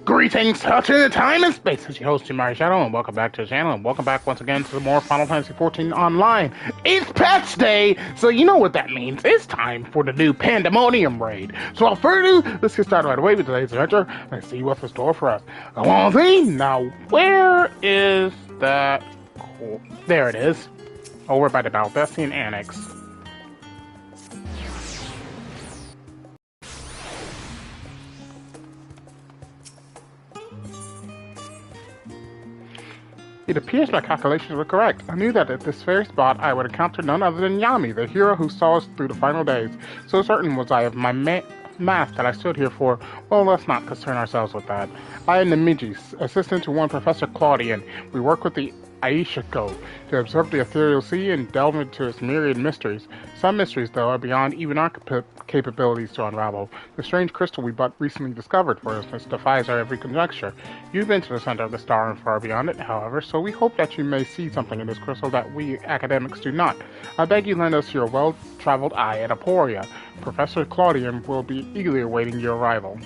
Greetings, to time and space. It's your host, Tomoya Shadow, and welcome back to the channel, and welcome back once again to the more Final Fantasy XIV Online. It's Patch Day, so you know what that means. It's time for the new Pandemonium raid. So without further ado, let's get started right away with today's adventure and see what's in store for us. I want to see, now where is that? Cool. There it is. Over by the Baldessian Annex. It appears my calculations were correct. I knew that at this very spot I would encounter none other than Yami, the hero who saw us through the final days. So certain was I of my mask that I stood here for. Well, let's not concern ourselves with that. I am Namiji, assistant to one Professor Claudian. We work with the Aisha Code to observe the ethereal sea and delve into its myriad mysteries. Some mysteries, though, are beyond even our capabilities to unravel. The strange crystal we but recently discovered, for instance, defies our every conjecture. You've been to the center of the star and far beyond it, however, so we hope that you may see something in this crystal that we academics do not. I beg you lend us your well-traveled eye at Aporia. Professor Claudian will be eagerly awaiting your arrival.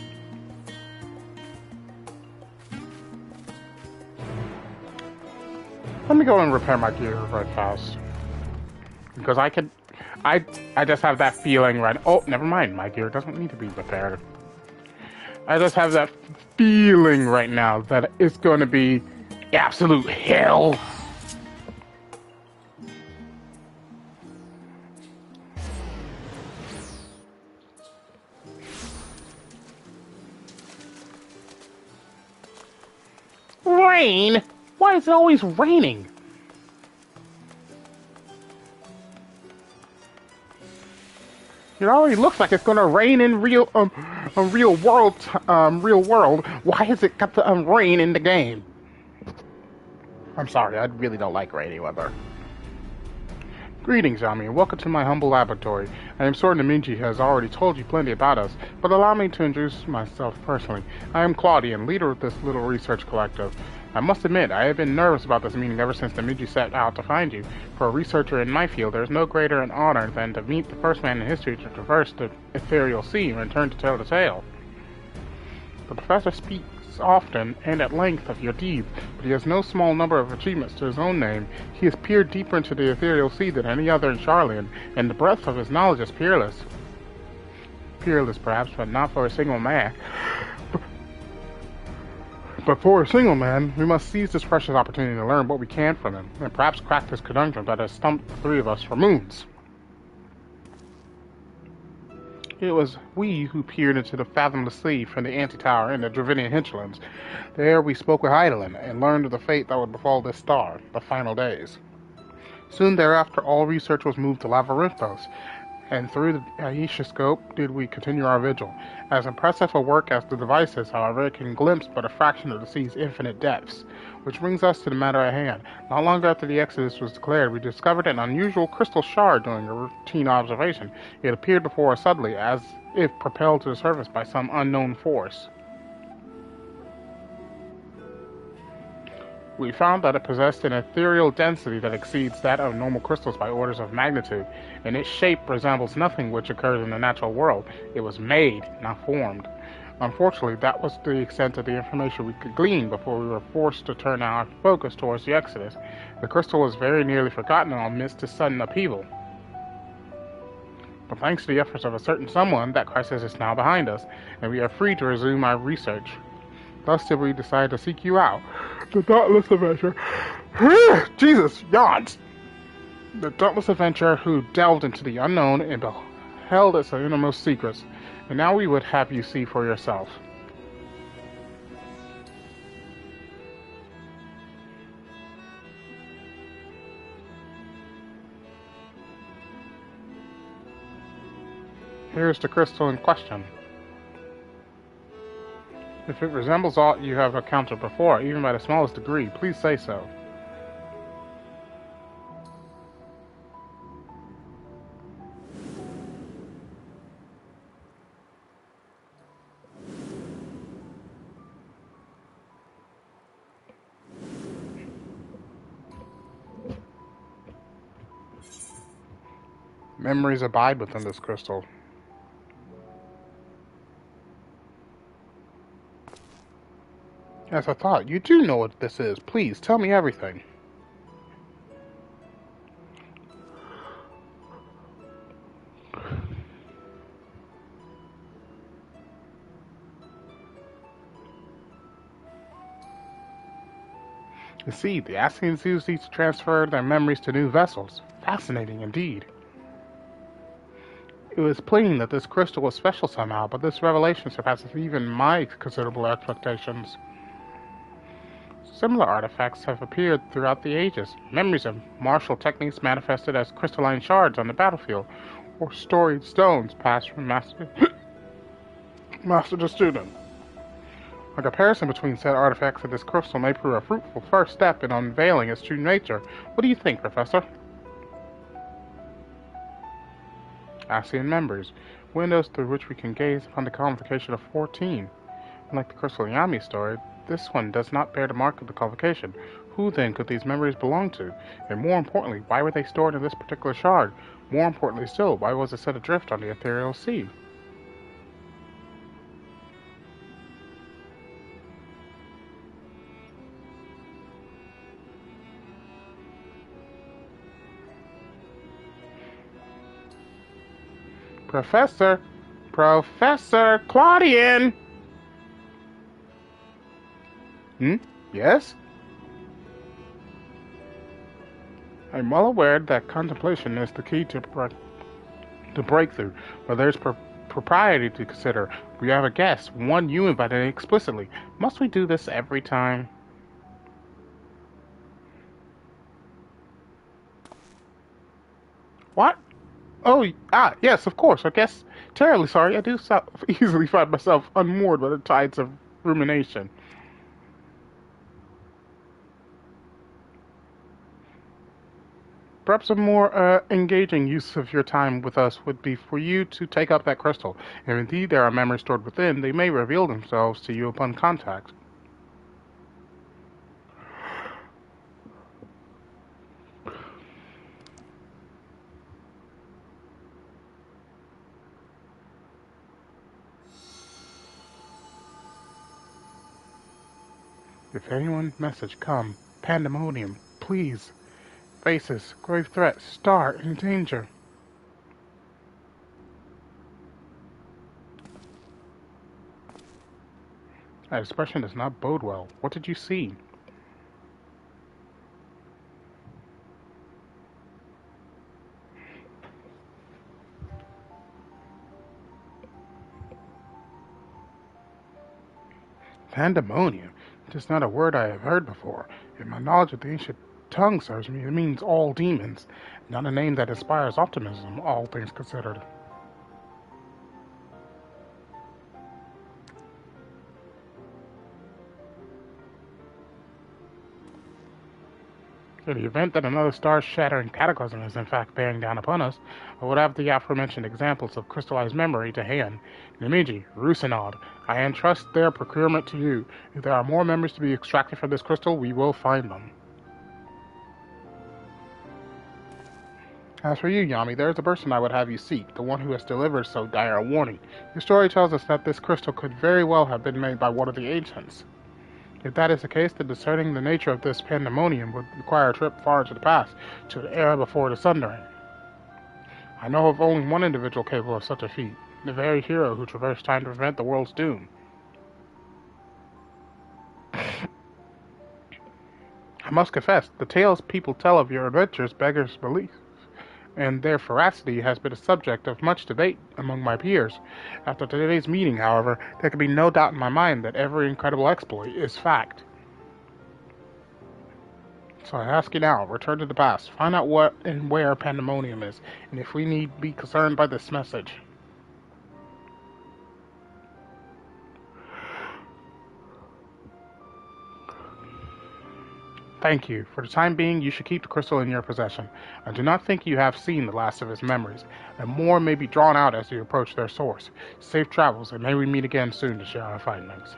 Let me go and repair my gear right fast. Because I just have that feeling right... Oh, never mind. My gear doesn't need to be repaired. I just have that feeling right now that it's going to be absolute hell. Rain? Why is it always raining? It already looks like it's gonna rain in real world. Why has it got to rain in the game? I'm sorry, I really don't like rainy weather. Greetings, Yami, and welcome to my humble laboratory. I am certain Namiji has already told you plenty about us, but allow me to introduce myself personally. I am Claudian, leader of this little research collective. I must admit, I have been nervous about this meeting ever since Namiji set out to find you. For a researcher in my field, there is no greater an honor than to meet the first man in history to traverse the ethereal sea and return to tell the tale. The professor speaks often and at length of your deeds, but he has no small number of achievements to his own name. He has peered deeper into the ethereal sea than any other in Charlian, and the breadth of his knowledge is peerless. Peerless, perhaps, but not for a single man. But for a single man, we must seize this precious opportunity to learn what we can from him, and perhaps crack this conundrum that has stumped the three of us for moons. It was we who peered into the fathomless sea from the Anti-Tower in the Dravinian hinterlands. There we spoke with Eidolon and learned of the fate that would befall this star, the final days. Soon thereafter, all research was moved to Labyrinthos, and through the Aishascope did we continue our vigil. As impressive a work as the device is, however, it can glimpse but a fraction of the sea's infinite depths. Which brings us to the matter at hand. Not long after the Exodus was declared, we discovered an unusual crystal shard during a routine observation. It appeared before us suddenly, as if propelled to the surface by some unknown force. We found that it possessed an ethereal density that exceeds that of normal crystals by orders of magnitude, and its shape resembles nothing which occurs in the natural world. It was made, not formed. Unfortunately, that was the extent of the information we could glean before we were forced to turn our focus towards the Exodus. The crystal was very nearly forgotten amidst this sudden upheaval. But thanks to the efforts of a certain someone, that crisis is now behind us, and we are free to resume our research. Thus did we decide to seek you out. The dauntless adventurer... Jesus, yawns! The dauntless adventurer who delved into the unknown and beheld its innermost secrets. And now we would have you see for yourself. Here's the crystal in question. If it resembles aught you have encountered before, even by the smallest degree, please say so. Memories abide within this crystal. As I thought, you do know what this is. Please, tell me everything. You see, the Ascians use these to transfer their memories to new vessels. Fascinating indeed. It was plain that this crystal was special somehow, but this revelation surpasses even my considerable expectations. Similar artifacts have appeared throughout the ages. Memories of martial techniques manifested as crystalline shards on the battlefield, or storied stones passed from master to student. A comparison between said artifacts and this crystal may prove a fruitful first step in unveiling its true nature. What do you think, Professor? Ascian members, windows through which we can gaze upon the convocation of 14. Unlike the Crystal Yami story, this one does not bear the mark of the convocation. Who then could these memories belong to? And more importantly, why were they stored in this particular shard? More importantly still, why was it set adrift on the ethereal sea? Professor Claudian! Yes? I'm well aware that contemplation is the key to breakthrough, but there's propriety to consider. We have a guest, one you invited explicitly. Must we do this every time? What? Oh, yes, of course. I guess. Terribly sorry. I do easily find myself unmoored by the tides of rumination. Perhaps a more engaging use of your time with us would be for you to take up that crystal. If indeed there are memories stored within, they may reveal themselves to you upon contact. If anyone's message come, pandemonium, please. Faces, grave threat, star, in danger. That expression does not bode well. What did you see? Pandemonium? It is not a word I have heard before. In my knowledge of the ancient tongue serves me, it means all demons. Not a name that inspires optimism, all things considered. In the event that another star-shattering cataclysm is in fact bearing down upon us, I would have the aforementioned examples of crystallized memory to hand. Nemiji, Rusinod, I entrust their procurement to you. If there are more memories to be extracted from this crystal, we will find them. As for you, Yami, there is a person I would have you seek, the one who has delivered so dire a warning. Your story tells us that this crystal could very well have been made by one of the ancients. If that is the case, then discerning the nature of this pandemonium would require a trip far into the past, to the era before the Sundering. I know of only one individual capable of such a feat, the very hero who traversed time to prevent the world's doom. I must confess, the tales people tell of your adventures beggars belief, and their veracity has been a subject of much debate among my peers. After today's meeting, however, there can be no doubt in my mind that every incredible exploit is fact. So I ask you now, return to the past, find out what and where Pandemonium is, and if we need be concerned by this message. Thank you. For the time being, you should keep the crystal in your possession. I do not think you have seen the last of his memories, and more may be drawn out as you approach their source. Safe travels, and may we meet again soon to share our findings.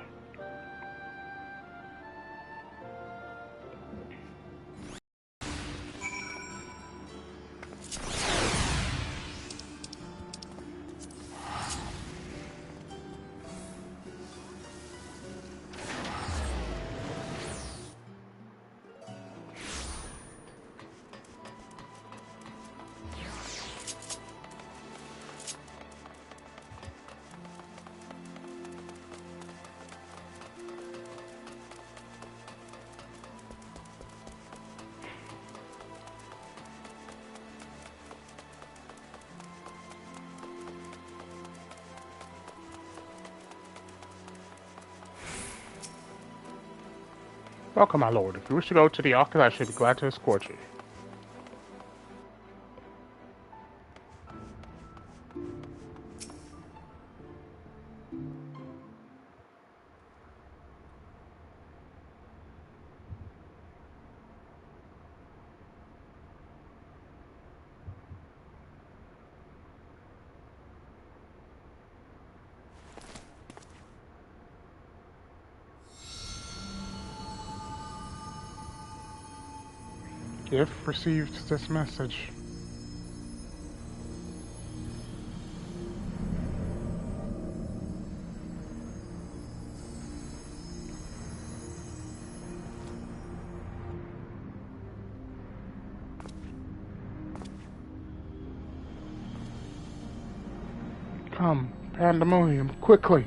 Welcome, my lord. If you wish to go to the office, I should be glad to escort you. If received this message. Come, pandemonium, quickly!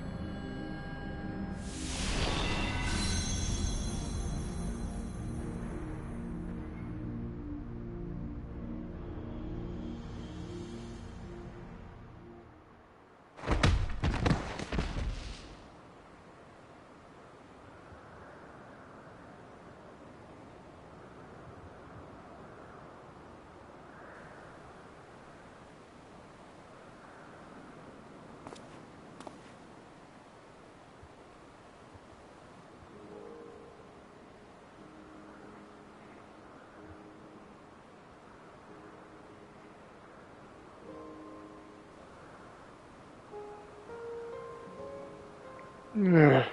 Ugh.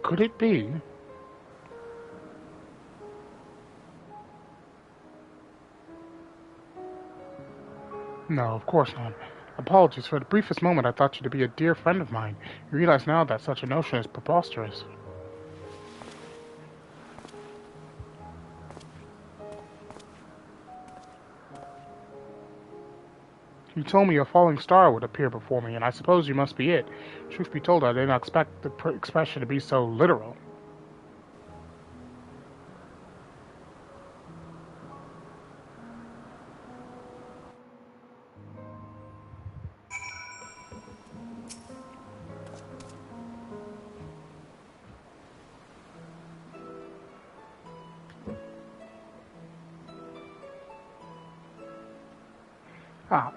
Could it be? No, of course not. Apologies, for the briefest moment I thought you to be a dear friend of mine. You realize now that such a notion is preposterous. You told me a falling star would appear before me, and I suppose you must be it. Truth be told, I did not expect the expression to be so literal.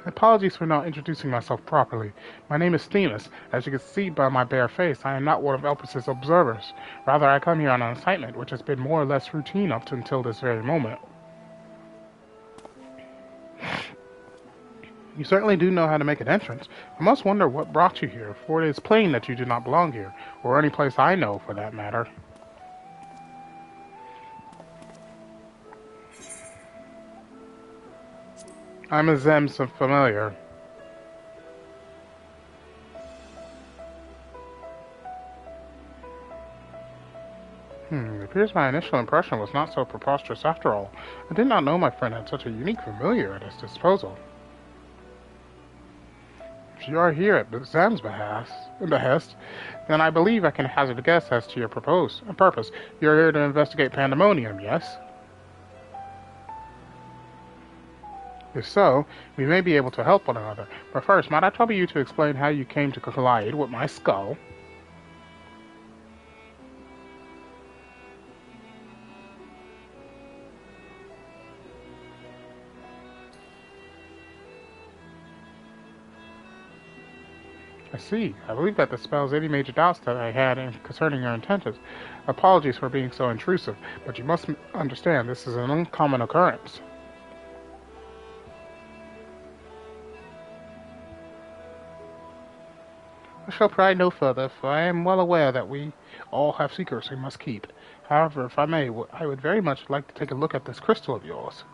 Apologies for not introducing myself properly. My name is Themis. As you can see by my bare face, I am not one of Elpis's observers. Rather, I come here on an assignment which has been more or less routine up until this very moment. You certainly do know how to make an entrance. I must wonder what brought you here, for it is plain that you do not belong here, or any place I know for that matter. I'm a Zem's familiar. It appears my initial impression was not so preposterous after all. I did not know my friend had such a unique familiar at his disposal. If you are here at Zem's behest, then I believe I can hazard a guess as to your purpose. You are here to investigate pandemonium, yes? If so, we may be able to help one another. But first, might I trouble you to explain how you came to collide with my skull? I see. I believe that dispels any major doubts that I had concerning your intentions. Apologies for being so intrusive, but you must understand this is an uncommon occurrence. I shall pry no further, for I am well aware that we all have secrets we must keep. However, if I may, I would very much like to take a look at this crystal of yours.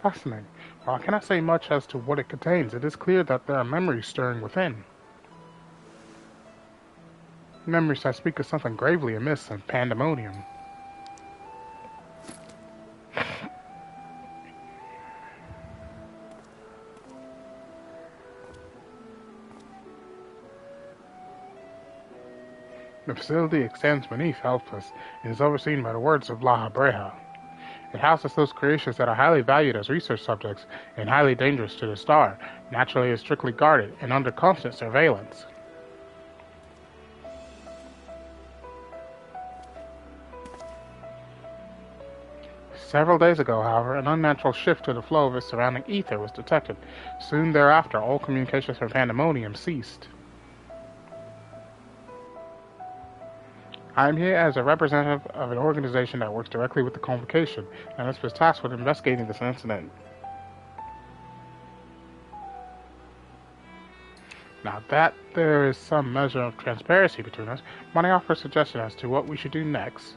Fascinating. While I cannot say much as to what it contains, it is clear that there are memories stirring within. Memories I speak of something gravely amiss in pandemonium. The facility extends beneath Helpless and is overseen by the words of La Habreja. It houses those creations that are highly valued as research subjects and highly dangerous to the star. Naturally, is strictly guarded and under constant surveillance. Several days ago, however, an unnatural shift to the flow of its surrounding ether was detected. Soon thereafter, all communications from Pandemonium ceased. I am here as a representative of an organization that works directly with the Convocation, and has been tasked with investigating this incident. Now that there is some measure of transparency between us, might I offer a suggestion as to what we should do next?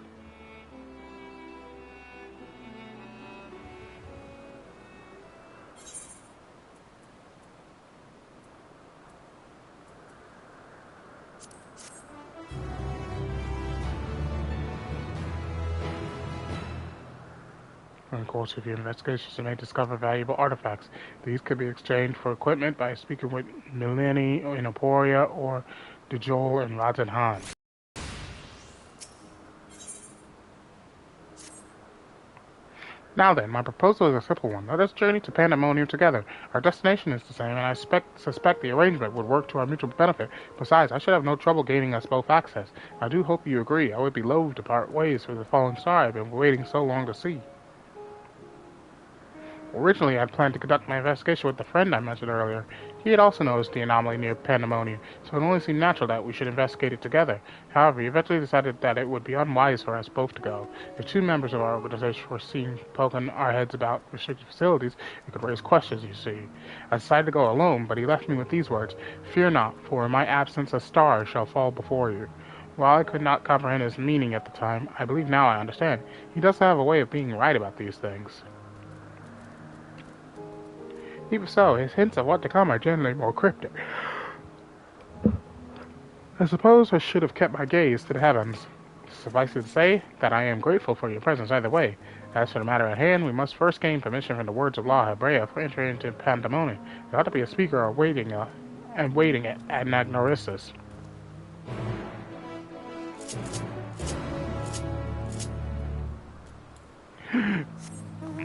In the course of your investigations, you may discover valuable artifacts. These could be exchanged for equipment by speaking with Mileni in Aporia or Dejol in Ratenhan. Now then, my proposal is a simple one. Let us journey to Pandemonium together. Our destination is the same, and I suspect the arrangement would work to our mutual benefit. Besides, I should have no trouble gaining us both access. I do hope you agree. I would be loath to part ways with the fallen star I've been waiting so long to see. Originally, I had planned to conduct my investigation with the friend I mentioned earlier. He had also noticed the anomaly near Pandemonium, so it only seemed natural that we should investigate it together. However, he eventually decided that it would be unwise for us both to go. If two members of our organization were seen poking our heads about restricted facilities, it could raise questions, you see. I decided to go alone, but he left me with these words: "Fear not, for in my absence a star shall fall before you." While I could not comprehend his meaning at the time, I believe now I understand. He does have a way of being right about these things. Even so, his hints of what to come are generally more cryptic. I suppose I should have kept my gaze to the heavens. Suffice it to say that I am grateful for your presence either way. As for the matter at hand, we must first gain permission from the words of La Hebrea for entering into Pandemonium. There ought to be a speaker waiting at Anagnorisis.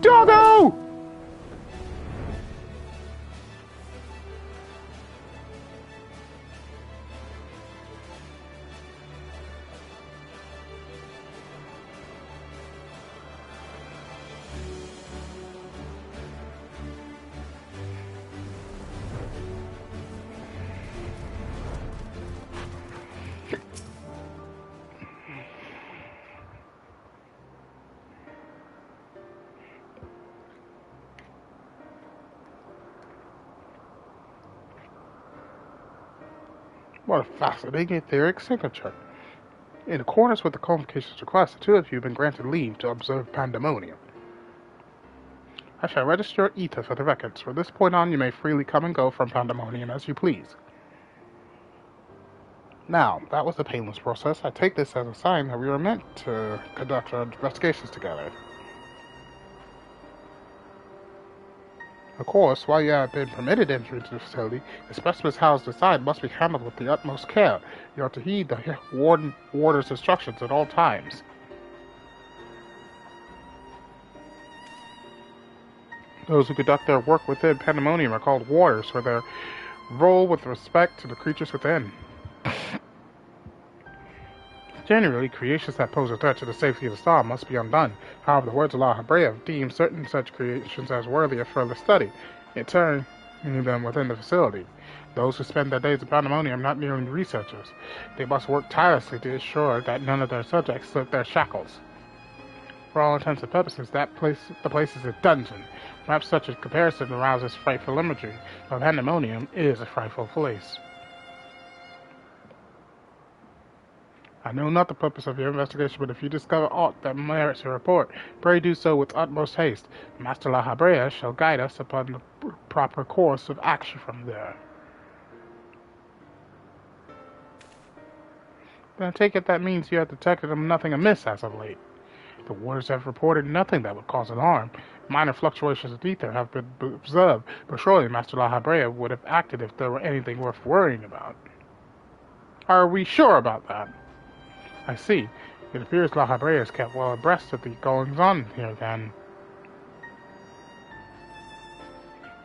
Doggo! What a fascinating etheric signature. In accordance with the Convocation's request, the two of you have been granted leave to observe Pandemonium. I shall register your ether for the records. From this point on, you may freely come and go from Pandemonium as you please. Now, that was the painless process. I take this as a sign that we were meant to conduct our investigations together. Of course, while you have been permitted entry into the facility, the specimens housed inside must be handled with the utmost care. You are to heed the warder's instructions at all times. Those who conduct their work within Pandemonium are called warders for their role with respect to the creatures within. Generally, creations that pose a threat to the safety of the star must be undone. However, the words of La Hebrea deem certain such creations as worthy of further study, in turning them within the facility. Those who spend their days in Pandemonium are not merely researchers. They must work tirelessly to ensure that none of their subjects slip their shackles. For all intents and purposes, the place is a dungeon. Perhaps such a comparison arouses frightful imagery, but Pandemonium is a frightful place. I know not the purpose of your investigation, but if you discover aught that merits a report, pray do so with utmost haste. Master La Habrea shall guide us upon the proper course of action from there. Then I take it that means you have detected nothing amiss as of late. The warders have reported nothing that would cause alarm. Minor fluctuations of ether have been observed, but surely Master La Habrea would have acted if there were anything worth worrying about. Are we sure about that? I see. It appears La Habrea is kept well abreast of the goings-on here, then.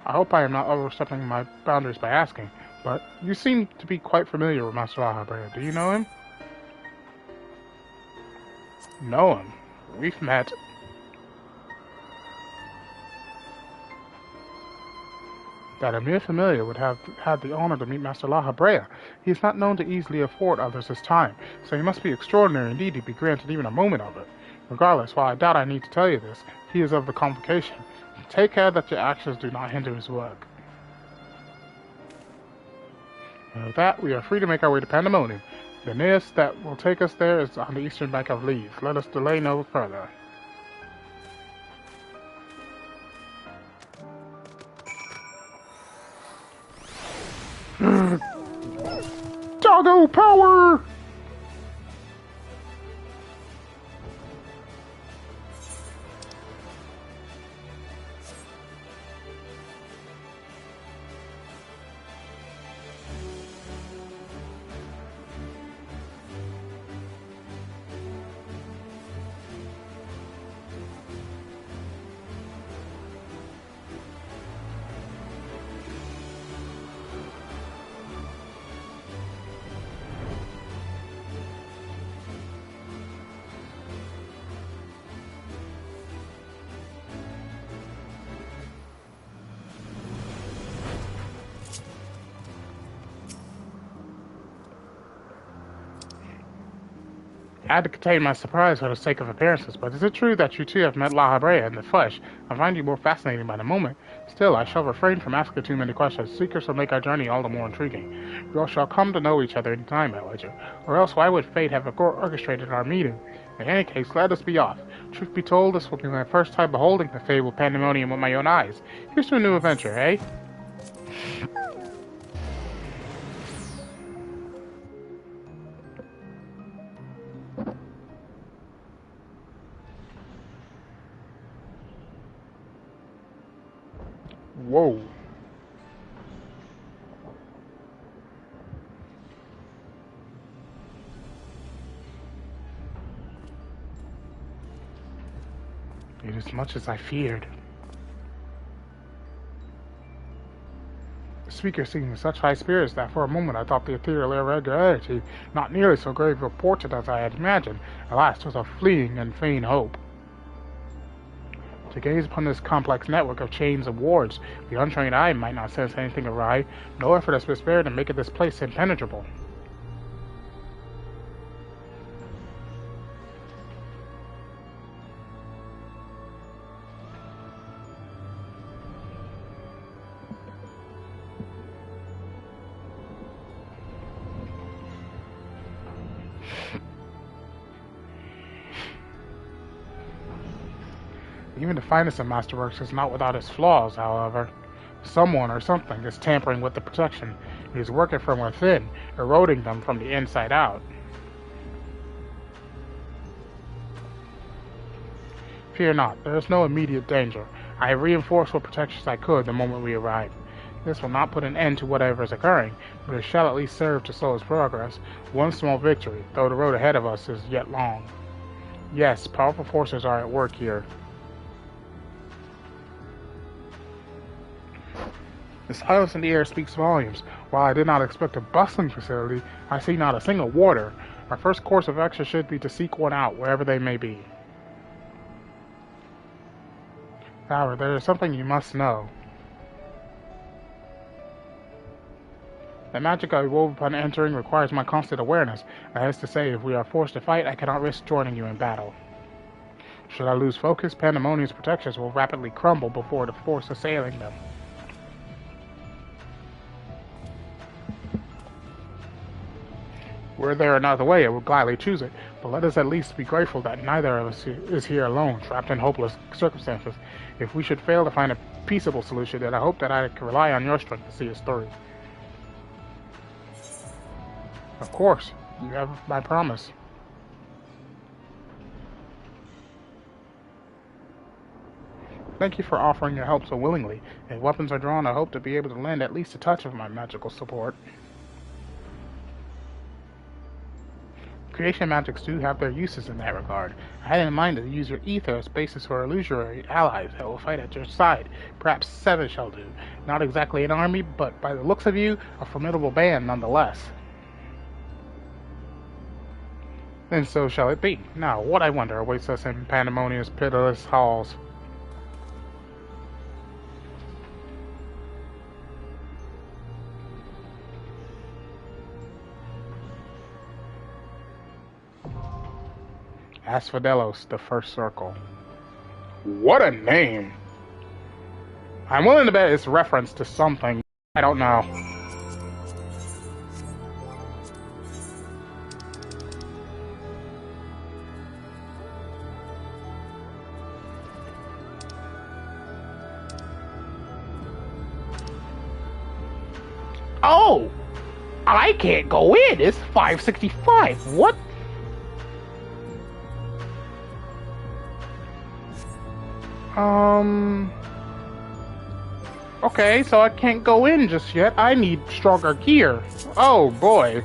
I hope I am not overstepping my boundaries by asking, but you seem to be quite familiar with Master La Habrea. Do you know him? Know him? We've met. That a mere familiar would have had the honor to meet Master La Habrea. He is not known to easily afford others his time, so he must be extraordinary indeed to be granted even a moment of it. Regardless, while I doubt I need to tell you this, he is of the convocation. Take care that your actions do not hinder his work. And with that, we are free to make our way to Pandemonium. The nearest that will take us there is on the eastern bank of Lees. Let us delay no further. Doggo power! I had to contain my surprise for the sake of appearances, but is it true that you two have met La Habrea in the flesh? I find you more fascinating by the moment. Still, I shall refrain from asking too many questions. Secrets will make our journey all the more intriguing. We all shall come to know each other in time, I wager. Or else why would fate have orchestrated our meeting? In any case, let us be off. Truth be told, this will be my first time beholding the fabled Pandemonium with my own eyes. Here's to a new adventure, eh? Whoa. It is much as I feared. The speaker seemed in such high spirits that for a moment I thought the ethereal irregularity not nearly so grave a portent as I had imagined. Alas, 'twas a fleeting and vain hope. To gaze upon this complex network of chains of wards, the untrained eye might not sense anything awry. No effort has been spared in making this place impenetrable. Even the finest of masterworks is not without its flaws, however. Someone or something is tampering with the protection. It is working from within, eroding them from the inside out. Fear not, there is no immediate danger. I have reinforced what protections I could the moment we arrived. This will not put an end to whatever is occurring, but it shall at least serve to slow its progress. One small victory, though the road ahead of us is yet long. Yes, powerful forces are at work here. The silence in the air speaks volumes. While I did not expect a bustling facility, I see not a single warder. Our first course of action should be to seek one out, wherever they may be. However, there is something you must know. The magic I wove upon entering requires my constant awareness. That is to say, if we are forced to fight, I cannot risk joining you in battle. Should I lose focus, Pandemonium's protections will rapidly crumble before the force assailing them. Were there another way, I would gladly choose it, but let us at least be grateful that neither of us is here alone, trapped in hopeless circumstances. If we should fail to find a peaceable solution, then I hope that I can rely on your strength to see us through. Of course. You have my promise. Thank you for offering your help so willingly. If weapons are drawn, I hope to be able to lend at least a touch of my magical support. Creation magics do have their uses in that regard. I had in mind to use your ether as basis for illusory allies that will fight at your side. Perhaps 7 shall do. Not exactly an army, but by the looks of you, a formidable band nonetheless. Then so shall it be. Now, what I wonder awaits us in Pandemonium's pitiless halls. Asphodelos, the First Circle. What a name! I'm willing to bet it's reference to something. I don't know. Oh! I can't go in! It's 565! What? Okay, so I can't go in just yet. I need stronger gear. Oh, boy.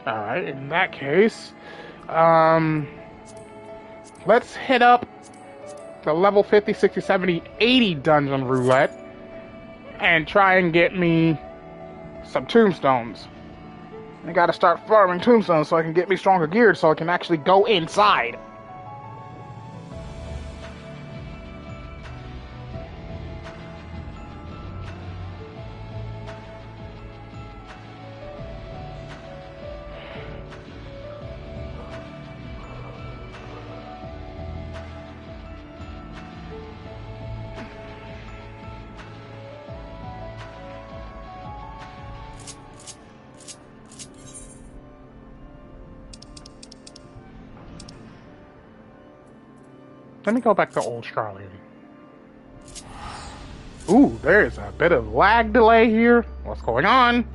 Alright, in that case, let's hit up the level 50, 60, 70, 80 dungeon roulette and try and get me some tombstones. I gotta start farming tombstones so I can get me stronger gear so I can actually go inside. Let me go back to Old Charlie. Ooh, there's a bit of lag delay here. What's going on?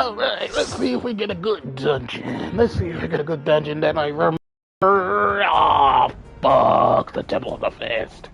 Alright, let's see if we get a good dungeon. Let's see if we get a good dungeon that I remember. Oh, fuck, the Temple of the Fist.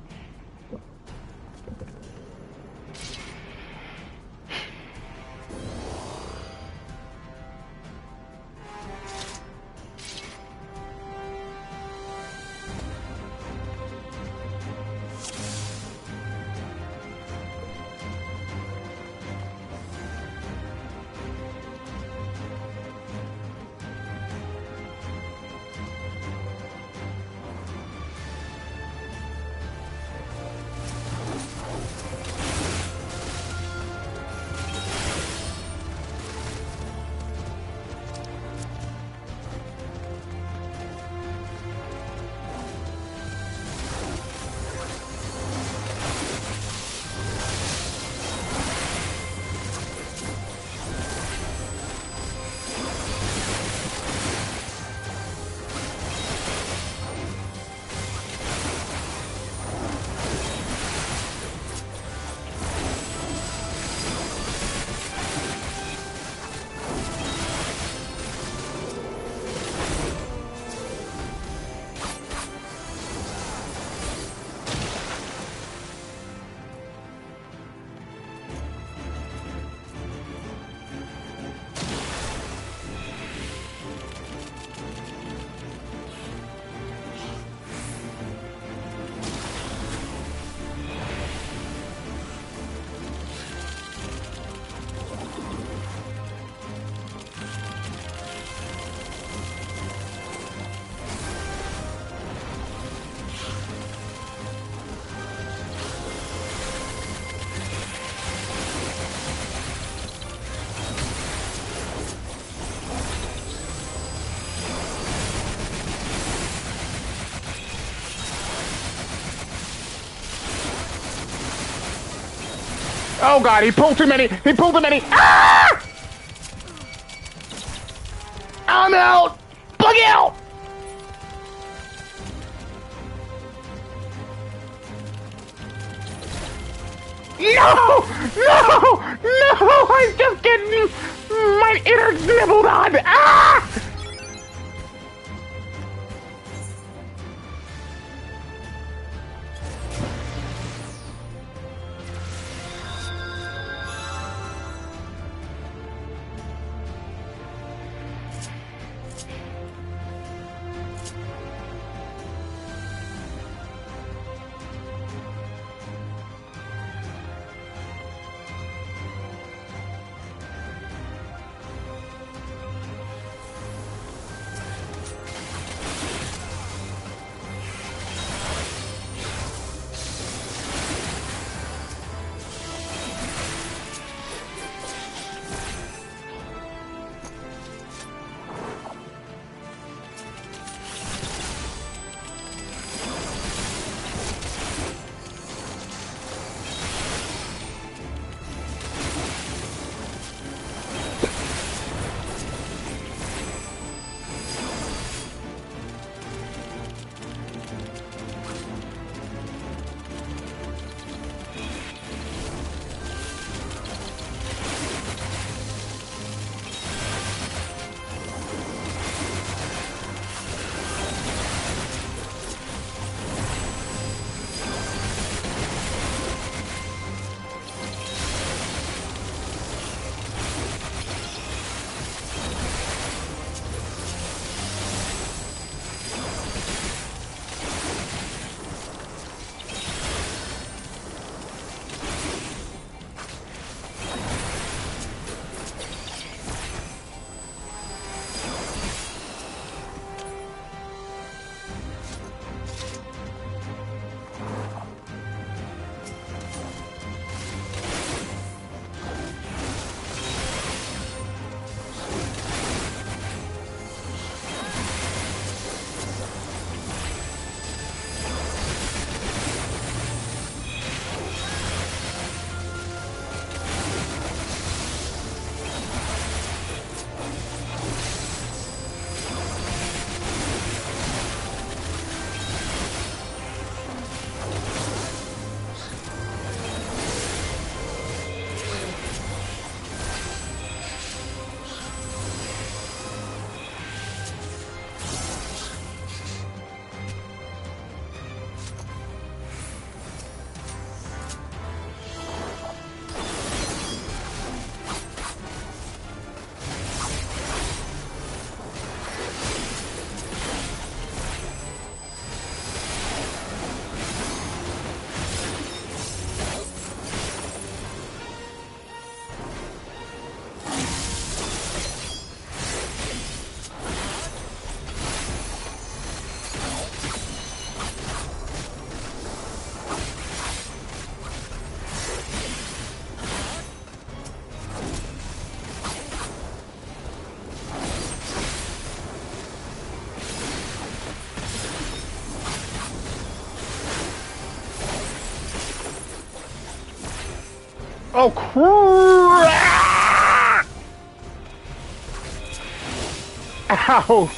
Oh god, he pulled too many! He pulled too many! Ah! I'm out! Bug out! No! No! No! I'm just getting my innards nibbled on! Ah! Oh, crap! Ow!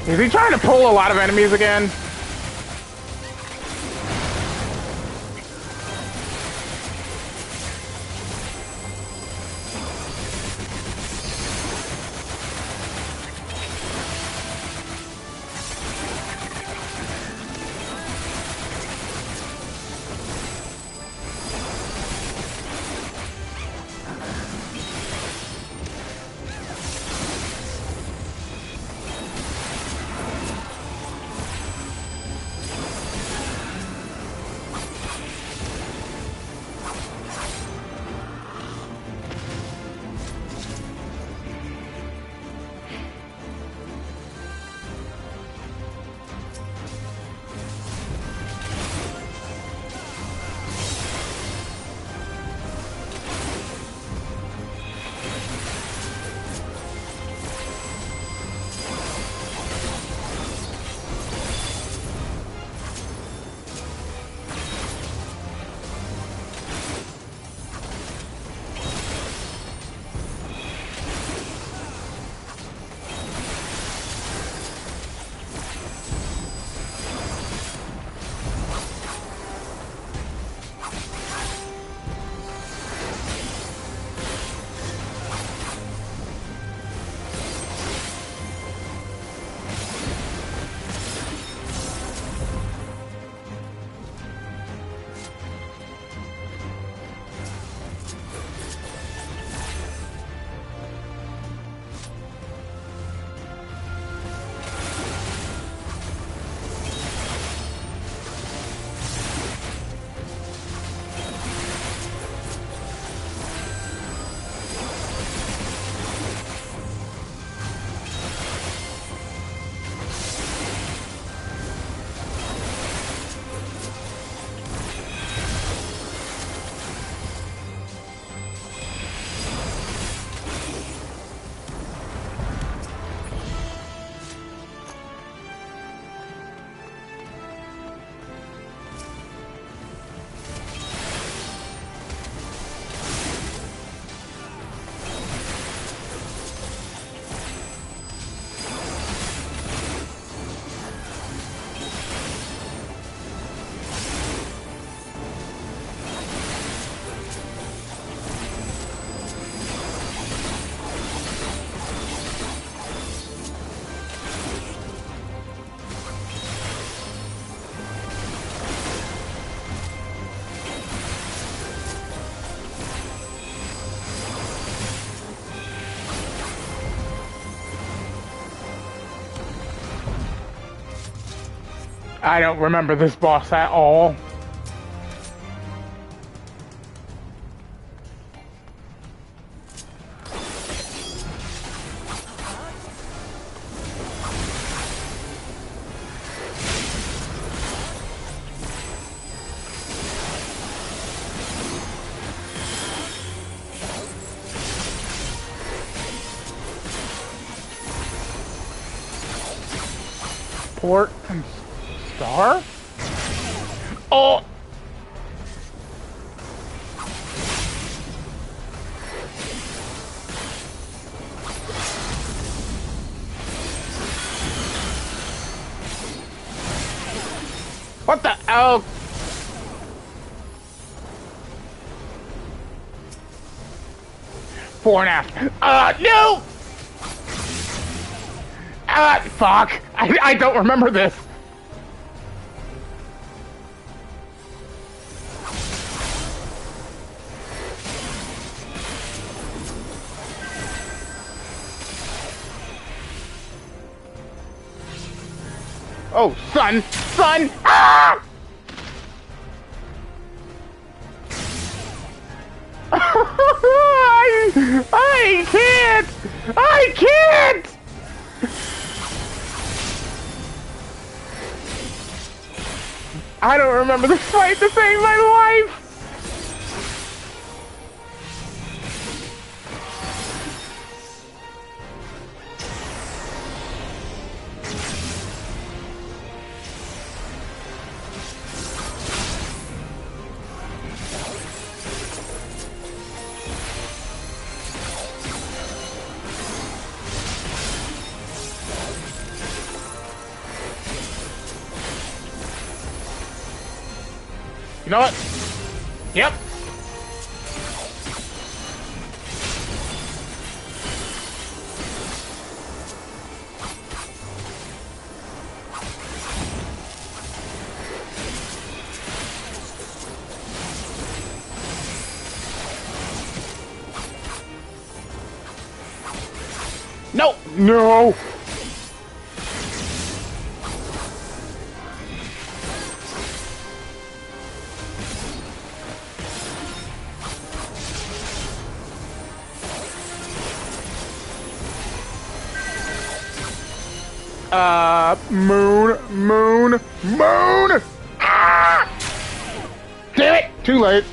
Is he trying to pull a lot of enemies again? I don't remember this boss at all. Port and star? Oh! What the? Oh! Four and a half. No! Fuck! I don't remember this. Oh, son! Son! Ah! I can't! I can't! I don't remember this fight to save my life! You know what? Yep. No! No! Moon. Ah! Damn it! Too late.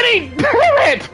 already! Damn it!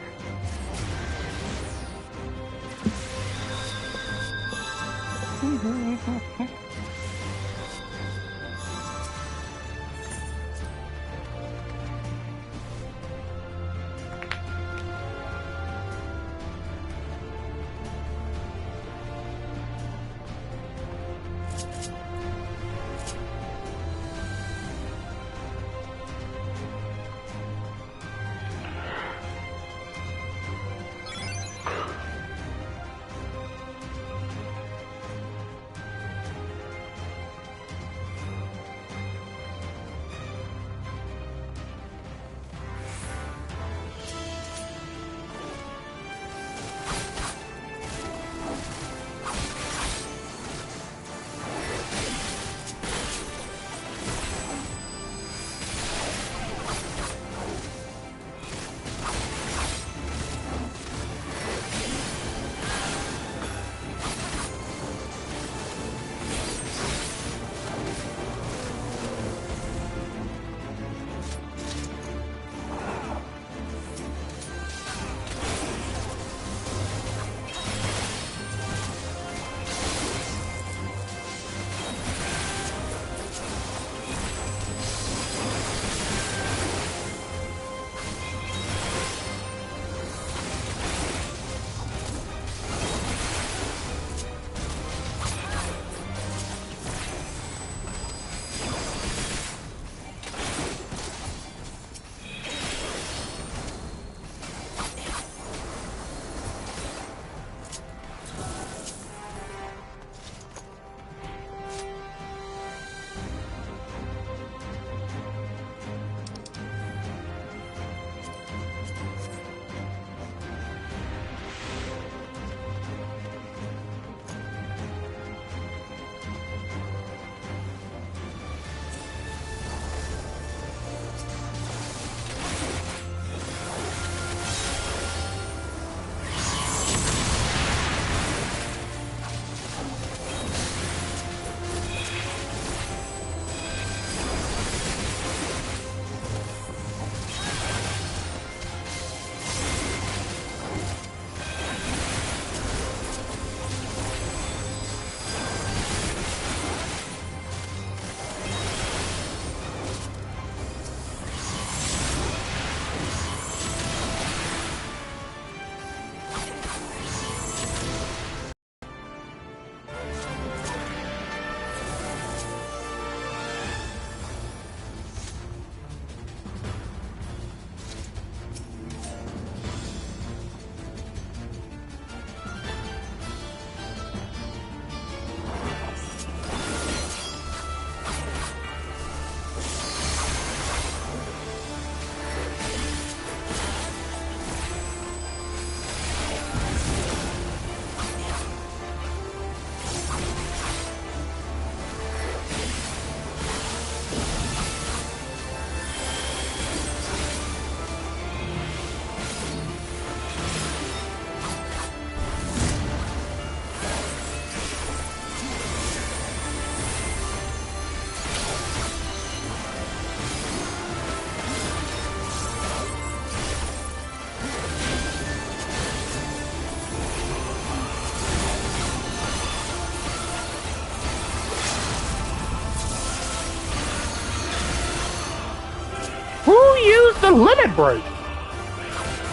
Used the limit break.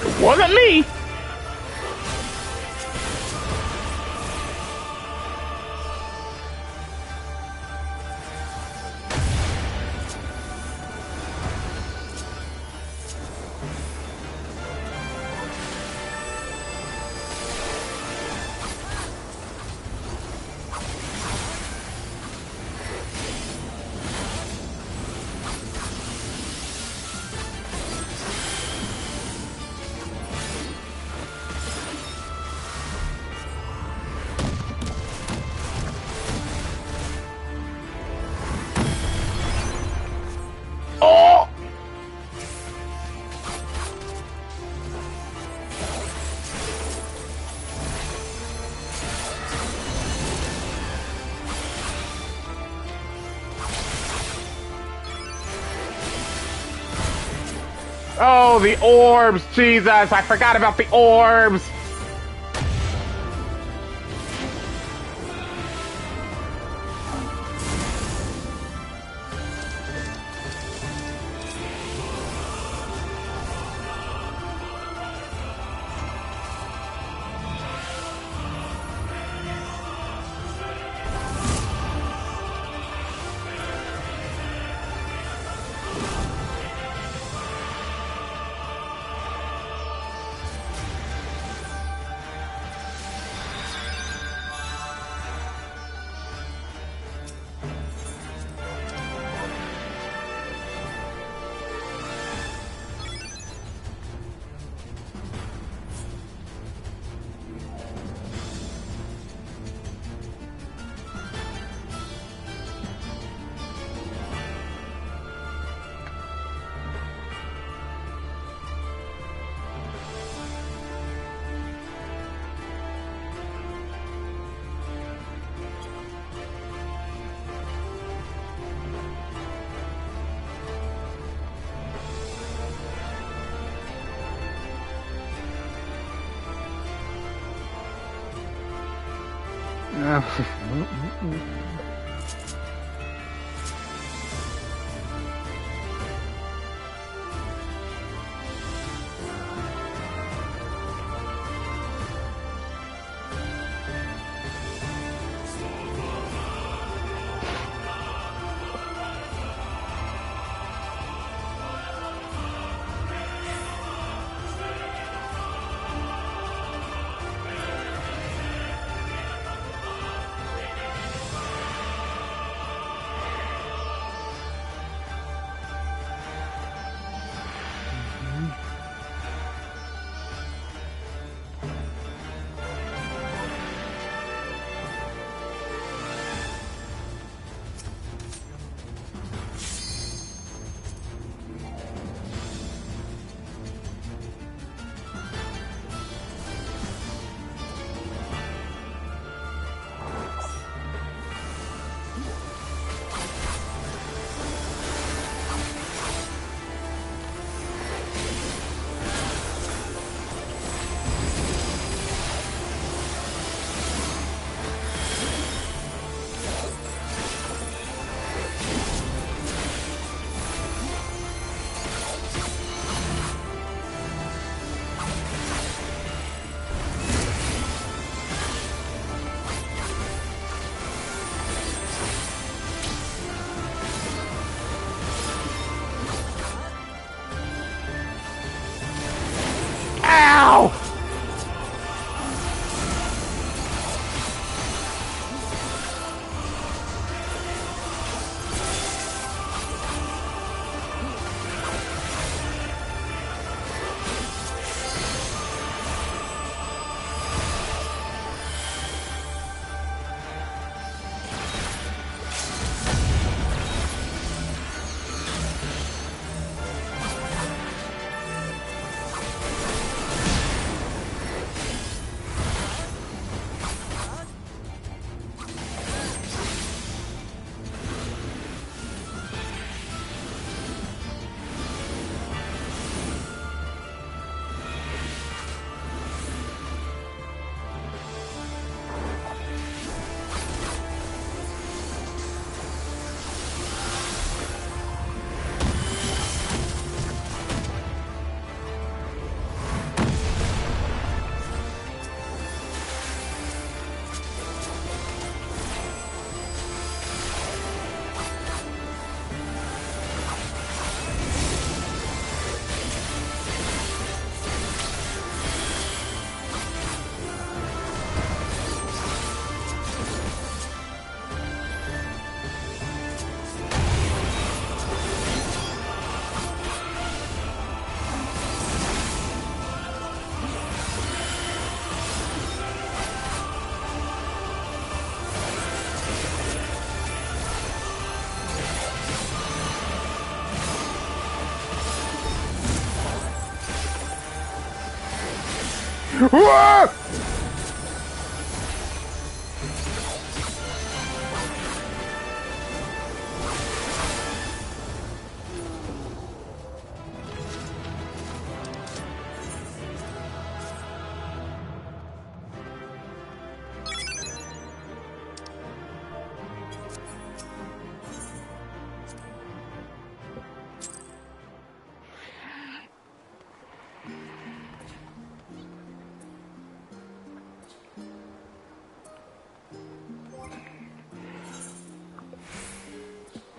It wasn't me. Oh, the orbs! Jesus, I forgot about the orbs! Ow! Whoa!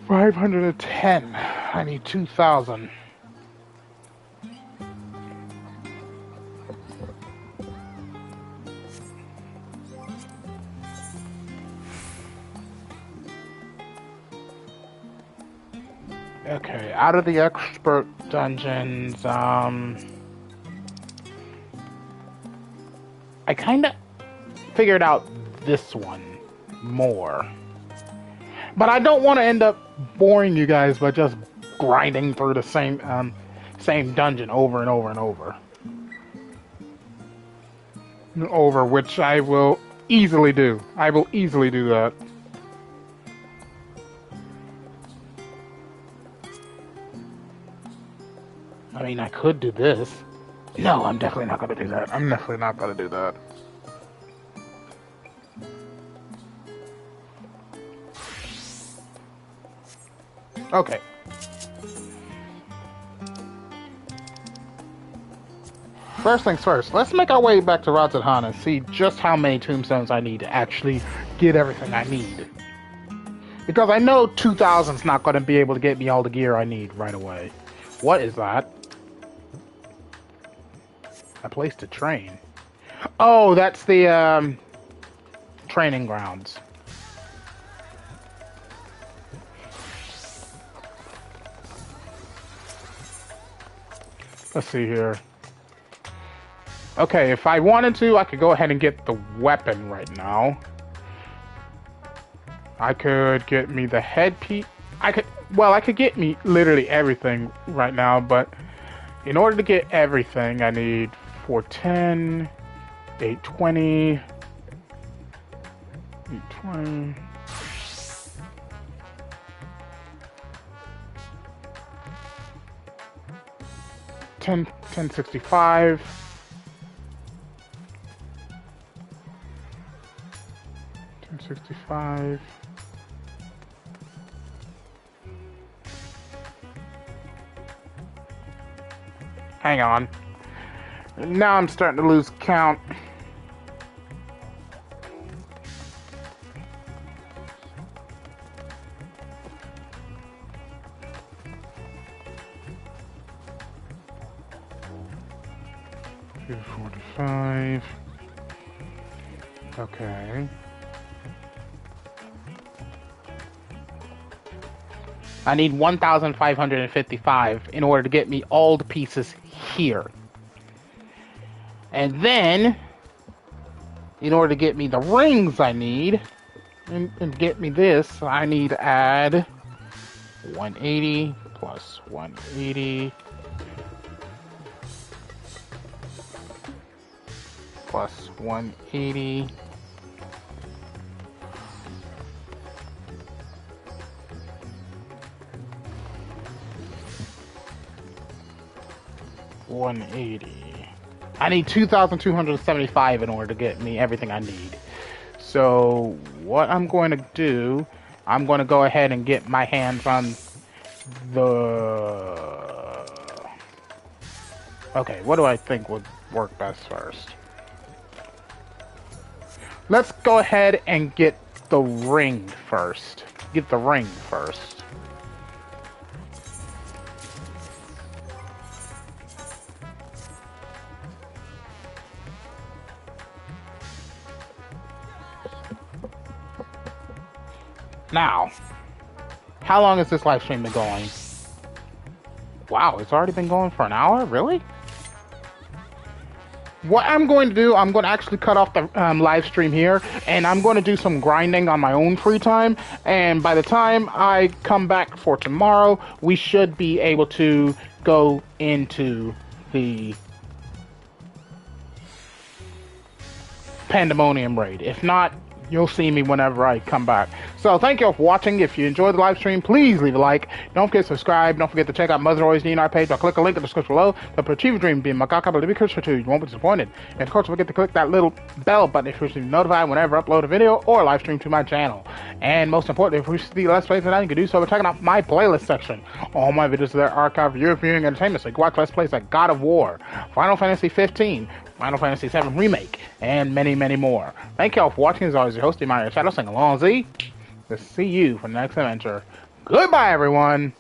510. I need 2,000. Okay, out of the expert dungeons, I kinda figured out this one more. But I don't want to end up boring you guys by just grinding through the same dungeon over and over and over. Which I will easily do. I will easily do that. I mean, I could do this. No, I'm definitely not going to do that. I'm definitely not going to do that. Okay. First things first, let's make our way back to Ohtani and see just how many tombstones I need to actually get everything I need. Because I know 2,000 is not going to be able to get me all the gear I need right away. What is that? A place to train. Oh, that's the training grounds. Let's see here. Okay, if I wanted to, I could go ahead and get the weapon right now. I could get me the headpiece. I could get me literally everything right now, but in order to get everything, I need 410, 820, 820. $10.65. $10.65. Hang on. Now I'm starting to lose count. $245. Okay. I need 1,555 in order to get me all the pieces here. And then, in order to get me the rings I need, and get me this, I need to add 180 plus 180 plus 180 180. I need 2,275 in order to get me everything I need. So what I'm going to do, I'm going to go ahead and get my hands on the... Okay, what do I think would work best first? Let's go ahead and get the ring first. Get the ring first. Now, how long has this live stream been going? Wow, it's already been going for an hour? Really? What I'm going to do, I'm going to actually cut off the live stream here, and I'm going to do some grinding on my own free time, and by the time I come back for tomorrow, we should be able to go into the Pandemonium raid. If not, you'll see me whenever I come back. So thank you all for watching. If you enjoyed the live stream, please leave a like. Don't forget to subscribe. Don't forget to check out Mother Always DNR page. I'll click a link in the description below. The achieve a dream being my God, but to be Christian too. You won't be disappointed. And of course, don't forget to click that little bell button if you wish to be notified whenever I upload a video or live stream to my channel. And most importantly, if you wish to see Let's Plays tonight, you can do so by checking out my playlist section. All my videos are there archived for your viewing entertainment. So you can watch Let's Plays like God of War, Final Fantasy 15, Final Fantasy 7 Remake, and many, many more. Thank you all for watching. As always, your host, Tomoya Shadow, saying along Z. To see you for the next adventure. Goodbye, everyone!